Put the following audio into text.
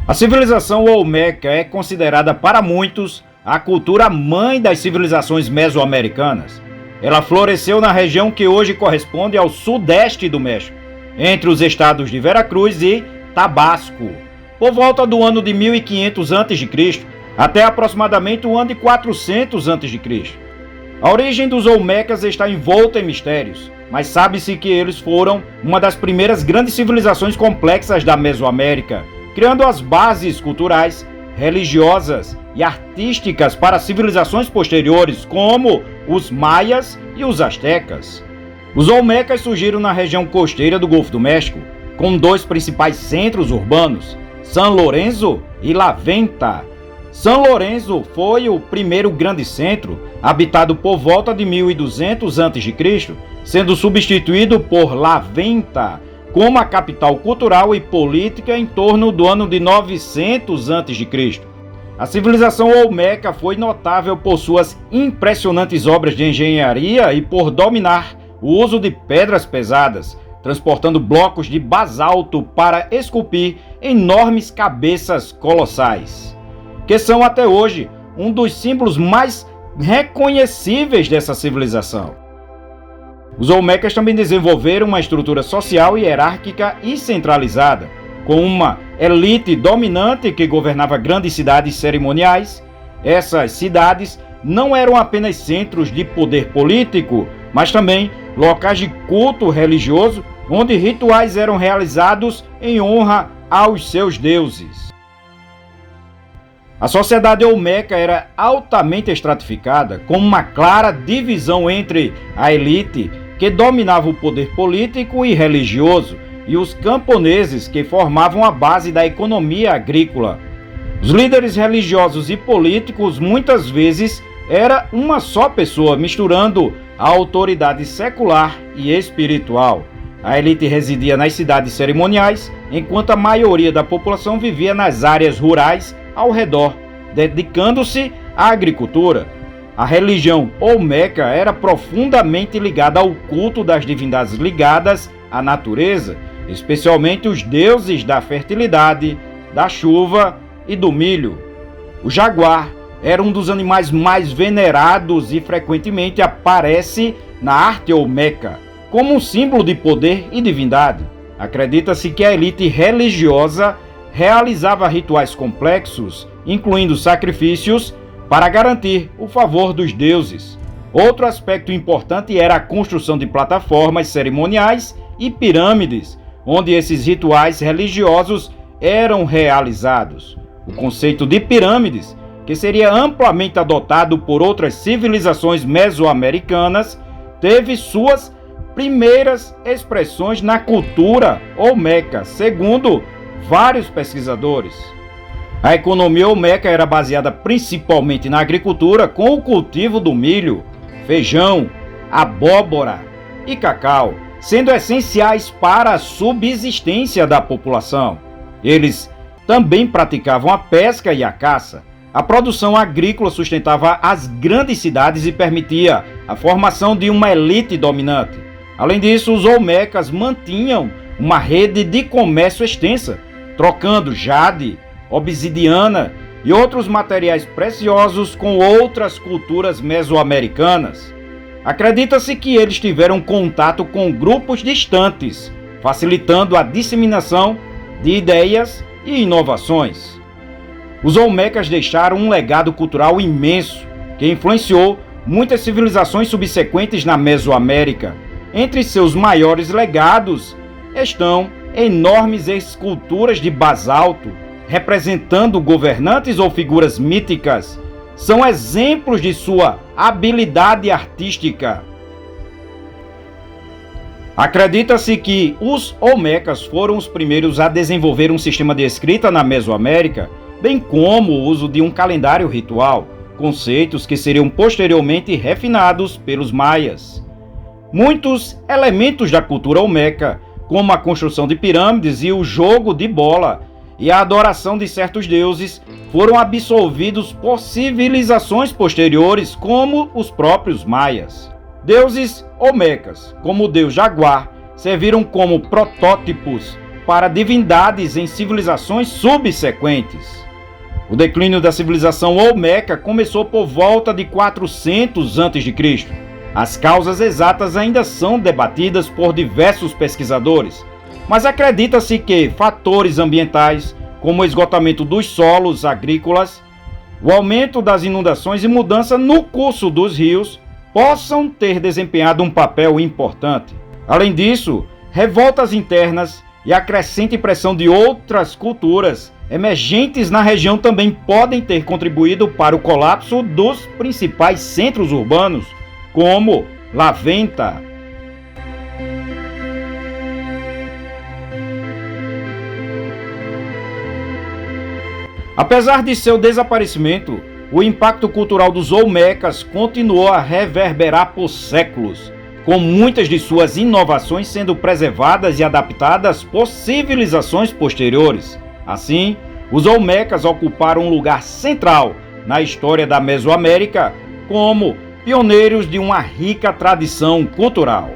A civilização Olmeca é considerada para muitos a cultura mãe das civilizações mesoamericanas. Ela floresceu na região que hoje corresponde ao sudeste do México, entre os estados de Veracruz e Tabasco, por volta do ano de 1500 a.C. até aproximadamente o ano de 400 a.C. A origem dos Olmecas está envolta em mistérios, mas sabe-se que eles foram uma das primeiras grandes civilizações complexas da Mesoamérica, criando as bases culturais, religiosas e artísticas para civilizações posteriores, como os maias e os astecas. Os Olmecas surgiram na região costeira do Golfo do México, com dois principais centros urbanos, San Lorenzo e La Venta. San Lorenzo foi o primeiro grande centro, habitado por volta de 1200 a.C., sendo substituído por La Venta como a capital cultural e política em torno do ano de 900 a.C. A civilização Olmeca foi notável por suas impressionantes obras de engenharia e por dominar o uso de pedras pesadas, transportando blocos de basalto para esculpir enormes cabeças colossais, que são até hoje um dos símbolos mais reconhecíveis dessa civilização. Os Olmecas também desenvolveram uma estrutura social hierárquica e centralizada, com uma elite dominante que governava grandes cidades cerimoniais. Essas cidades não eram apenas centros de poder político, mas também locais de culto religioso, onde rituais eram realizados em honra aos seus deuses. A sociedade Olmeca era altamente estratificada, com uma clara divisão entre a elite, que dominava o poder político e religioso, e os camponeses, que formavam a base da economia agrícola. Os líderes religiosos e políticos muitas vezes era uma só pessoa, misturando a autoridade secular e espiritual. A elite residia nas cidades cerimoniais, enquanto a maioria da população vivia nas áreas rurais ao redor, dedicando-se à agricultura. A religião Olmeca era profundamente ligada ao culto das divindades ligadas à natureza, especialmente os deuses da fertilidade, da chuva e do milho. O jaguar era um dos animais mais venerados e frequentemente aparece na arte Olmeca, como um símbolo de poder e divindade. Acredita-se que a elite religiosa realizava rituais complexos, incluindo sacrifícios, para garantir o favor dos deuses. Outro aspecto importante era a construção de plataformas cerimoniais e pirâmides, onde esses rituais religiosos eram realizados. O conceito de pirâmides, que seria amplamente adotado por outras civilizações mesoamericanas, teve suas primeiras expressões na cultura Olmeca, segundo vários pesquisadores. A economia Olmeca era baseada principalmente na agricultura, com o cultivo do milho, feijão, abóbora e cacau, sendo essenciais para a subsistência da população. Eles também praticavam a pesca e a caça. A produção agrícola sustentava as grandes cidades e permitia a formação de uma elite dominante. Além disso, os Olmecas mantinham uma rede de comércio extensa, trocando jade, obsidiana e outros materiais preciosos com outras culturas mesoamericanas. Acredita-se que eles tiveram contato com grupos distantes, facilitando a disseminação de ideias e inovações. Os Olmecas deixaram um legado cultural imenso, que influenciou muitas civilizações subsequentes na Mesoamérica. Entre seus maiores legados estão enormes esculturas de basalto, representando governantes ou figuras míticas. São exemplos de sua habilidade artística. Acredita-se que os Olmecas foram os primeiros a desenvolver um sistema de escrita na Mesoamérica, bem como o uso de um calendário ritual, conceitos que seriam posteriormente refinados pelos maias. Muitos elementos da cultura Olmeca, como a construção de pirâmides e o jogo de bola, e a adoração de certos deuses, foram absorvidos por civilizações posteriores, como os próprios maias. Deuses Olmecas, como o deus jaguar, serviram como protótipos para divindades em civilizações subsequentes. O declínio da civilização Olmeca começou por volta de 400 a.C. As causas exatas ainda são debatidas por diversos pesquisadores, mas acredita-se que fatores ambientais, como o esgotamento dos solos agrícolas, o aumento das inundações e mudança no curso dos rios, possam ter desempenhado um papel importante. Além disso, revoltas internas e a crescente pressão de outras culturas emergentes na região também podem ter contribuído para o colapso dos principais centros urbanos, como La Venta. Apesar de seu desaparecimento, o impacto cultural dos Olmecas continuou a reverberar por séculos, com muitas de suas inovações sendo preservadas e adaptadas por civilizações posteriores. Assim, os Olmecas ocuparam um lugar central na história da Mesoamérica como pioneiros de uma rica tradição cultural.